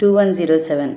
2107।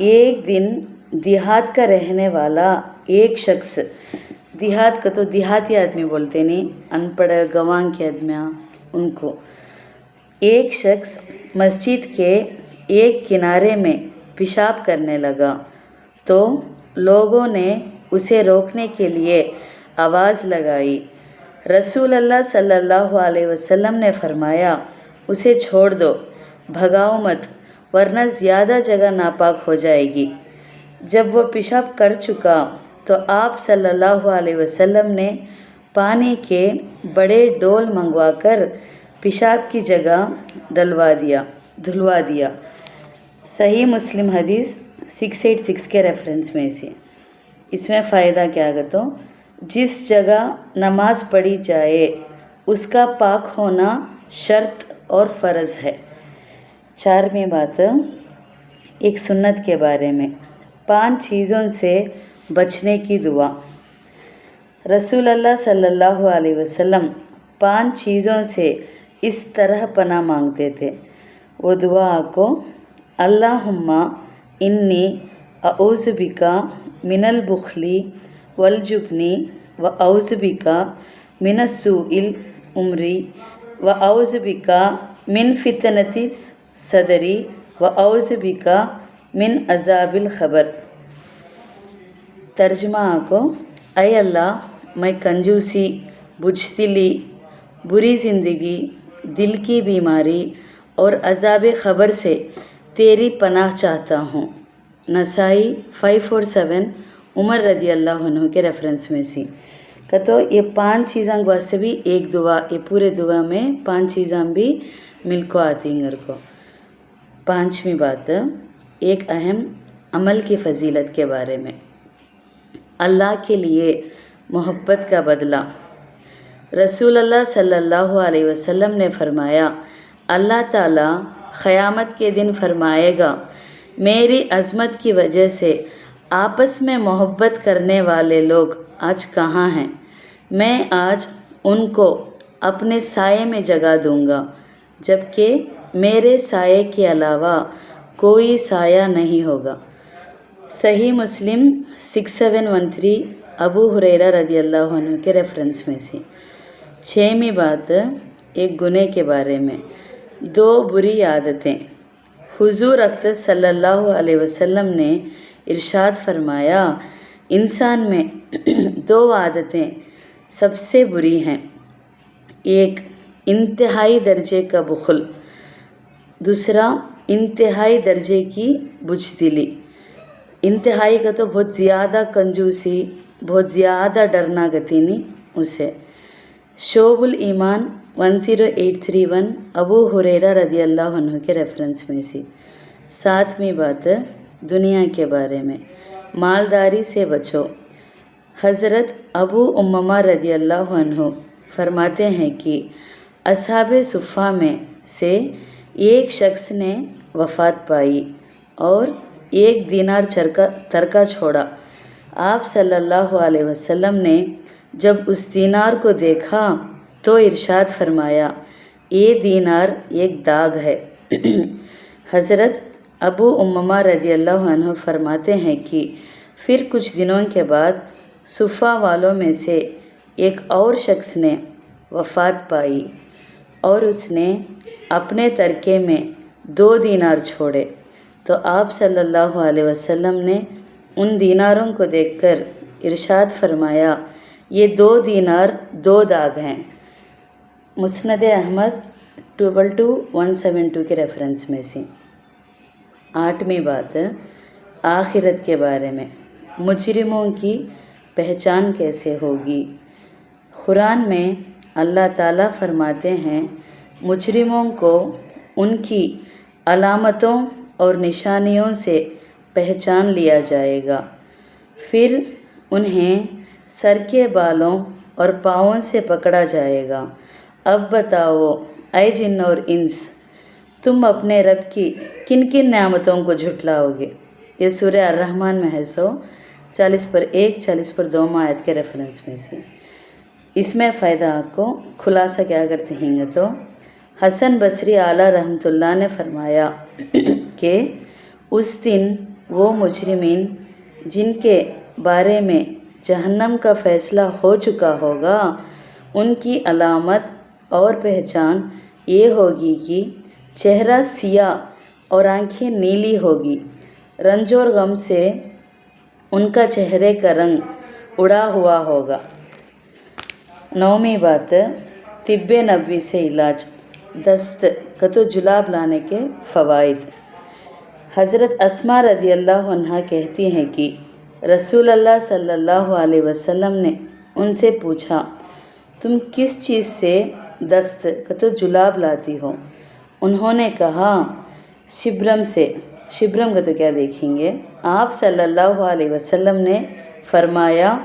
ایک دن دیہات کا رہنے والا ایک شخص، دیہات کا تو دیہاتی آدمی بولتے نہیں، ان پڑھ گواں کے آدمیاں ان کو، ایک شخص مسجد کے ایک کنارے میں پیشاب کرنے لگا تو لوگوں نے اسے روکنے کے لیے آواز لگائی۔ رسول اللہ صلی اللہ علیہ وسلم نے فرمایا، اسے چھوڑ دو، بھگاؤ مت، ورنہ زیادہ جگہ ناپاک ہو جائے گی۔ جب وہ پیشاب کر چکا تو آپ صلی اللہ علیہ وسلم نے پانی کے بڑے ڈول منگوا کر پیشاب کی جگہ دھلوا دیا۔ صحیح مسلم حدیث 686 کے ریفرنس میں سے۔ اس میں فائدہ کیا گا تو جس جگہ نماز پڑھی جائے اس کا پاک ہونا شرط اور فرض ہے۔ 4ویں بات ایک سنت کے بارے میں، 5 چیزوں سے بچنے کی دعا۔ رسول اللہ صلی اللہ علیہ وسلم 5 چیزوں سے اس طرح پناہ مانگتے تھے۔ وہ دعا کو اللہم انی اعوذ بک من البخل والجبن واعوذ بک من سوء الامر واعوذ بک من فتنۃ الصدر واعوذ بک من عذاب القبر۔ ترجمہ کو، اے اللہ میں کنجوسی، بزدلی، بری زندگی، دل کی بیماری اور عذاب قبر سے تیری پناہ چاہتا ہوں۔ نسائی 547 عمر رضی اللہ عنہ کے ریفرنس میں سے کہ تو یہ 5 چیزاں کے واسطے بھی ایک دعا، یہ پورے دعا میں 5 چیزاں بھی مل کو آتی ہیں گھر کو۔ 5ویں بات ایک اہم عمل کی فضیلت کے بارے میں، اللہ کے لیے محبت کا بدلہ۔ رسول اللہ صلی اللہ علیہ وسلم نے فرمایا، اللہ تعالیٰ قیامت کے دن فرمائے گا، میری عظمت کی وجہ سے آپس میں محبت کرنے والے لوگ آج کہاں ہیں؟ میں آج ان کو اپنے سائے میں جگہ دوں گا، جبکہ میرے سائے کے علاوہ کوئی سایہ نہیں ہوگا۔ صحیح مسلم 6713 ابو ہریرہ رضی اللہ عنہ کے ریفرنس میں سے۔ 6ویں بات ایک گناہ کے بارے میں، 2 بری عادتیں۔ حضور اقدس صلی اللہ علیہ وسلم نے ارشاد فرمایا، انسان میں 2 عادتیں سب سے بری ہیں، ایک انتہائی درجے کا بخل، دوسرا انتہائی درجے کی بزدلی۔ انتہائی کا تو بہت زیادہ کنجوسی، بہت زیادہ ڈرنا گتی نہیں اسے۔ شعب الایمان 10831 ابو ہریرہ رضی اللہ عنہ کے ریفرنس میں سے۔ 7ویں بات دنیا کے بارے میں، مالداری سے بچو۔ حضرت ابو امامہ رضی اللہ عنہ فرماتے ہیں کہ اصحاب صفہ میں سے ایک شخص نے وفات پائی اور 1 دینار ترکہ چھوڑا۔ آپ صلی اللہ علیہ وسلم نے جب اس دینار کو دیکھا تو ارشاد فرمایا، یہ دینار ایک داغ ہے۔ حضرت ابو امامہ رضی اللہ عنہ فرماتے ہیں کہ پھر کچھ دنوں کے بعد صفہ والوں میں سے ایک اور شخص نے وفات پائی اور اس نے اپنے ترکے میں 2 دینار چھوڑے، تو آپ صلی اللہ علیہ وسلم نے ان دیناروں کو دیکھ کر ارشاد فرمایا، یہ 2 دینار 2 داغ ہیں۔ مسند احمد 22172 کے ریفرنس میں سے۔ 8ویں بات آخرت کے بارے میں، مجرموں کی پہچان کیسے ہوگی؟ قرآن میں اللہ تعالیٰ فرماتے ہیں، مجرموں کو ان کی علامتوں اور نشانیوں سے پہچان لیا جائے گا، پھر انہیں سر کے بالوں اور پاؤں سے پکڑا جائے گا۔ اب بتاؤ اے جن اور انس، تم اپنے رب کی کن کن نعمتوں کو جھٹلاؤ گے؟ یہ سورہ الرحمن میں ہے 40/1 40/2 آیت کے ریفرنس میں سے۔ اس میں فائدہ کو خلاصہ کیا کرتے ہیں تو حسن بصری اعلیٰ رحمۃ اللہ نے فرمایا کہ اس دن وہ مجرمین جن کے بارے میں جہنم کا فیصلہ ہو چکا ہوگا ان کی علامت اور پہچان یہ ہوگی کہ چہرہ سیاہ اور آنکھیں نیلی ہوگی، رنج اور غم سے ان کا چہرے کا رنگ اڑا ہوا ہوگا۔ 9ویں بات، طب نبوی سے علاج، دست جلاب لانے کے فوائد۔ حضرت اسماء رضی اللہ عنہا کہتی ہیں کہ رسول اللہ صلی اللہ علیہ وسلم نے ان سے پوچھا، تم کس چیز سے دست جلاب لاتی ہو؟ انہوں نے کہا، شبرم سے۔ شبرم کا تو کیا دیکھیں گے۔ آپ صلی اللہ علیہ وسلم نے فرمایا،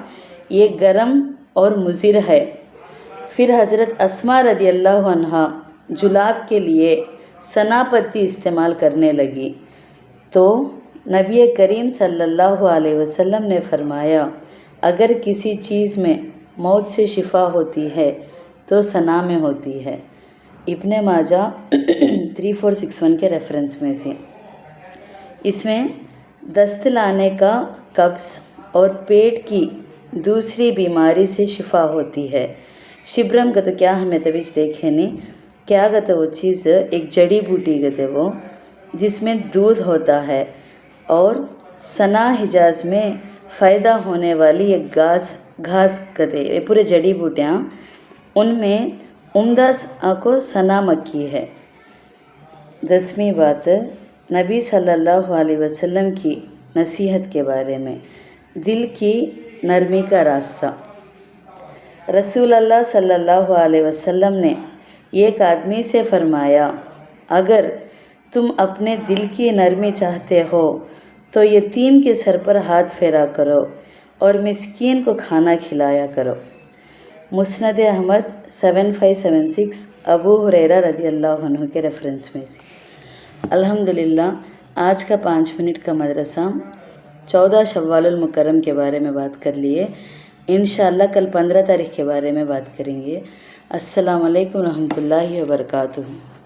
یہ گرم اور مضر ہے۔ پھر حضرت اسماء رضی اللہ عنہا جلاب کے لیے سنا پتی استعمال کرنے لگی تو نبی کریم صلی اللہ علیہ وسلم نے فرمایا، اگر کسی چیز میں موت سے شفا ہوتی ہے تو سنا میں ہوتی ہے۔ ابن ماجہ 3461 کے ریفرنس میں سے۔ اس میں دست لانے کا قبض اور پیٹ کی دوسری بیماری سے شفا ہوتی ہے۔ شبرم کا تو کیا ہمیں تبیج دیکھے نہیں، کیا کہتے وہ چیز، ایک جڑی بوٹی کہتے وہ جس میں دودھ ہوتا ہے، اور سنا حجاز میں فائدہ ہونے والی ایک گھاس کہتے، یہ پورے جڑی بوٹیاں، ان میں عمدہ کو سنا مکی ہے۔ 10ویں بات، نبی صلی اللہ علیہ وسلم کی نصیحت کے بارے میں، دل کی نرمی کا راستہ۔ رسول اللہ صلی اللہ علیہ وسلم نے ایک آدمی سے فرمایا، اگر تم اپنے دل کی نرمی چاہتے ہو تو یتیم کے سر پر ہاتھ پھیرا کرو اور مسکین کو کھانا کھلایا کرو۔ مسند احمد 7576 ابو ہریرہ رضی اللہ عنہ کے ریفرنس میں سے۔ الحمدللہ آج کا 5 منٹ کا مدرسہ 14 شوال المکرم کے بارے میں بات کر لیے۔ انشاءاللہ کل 15 تاریخ کے بارے میں بات کریں گے۔ السلام علیکم ورحمۃ اللہ وبرکاتہ۔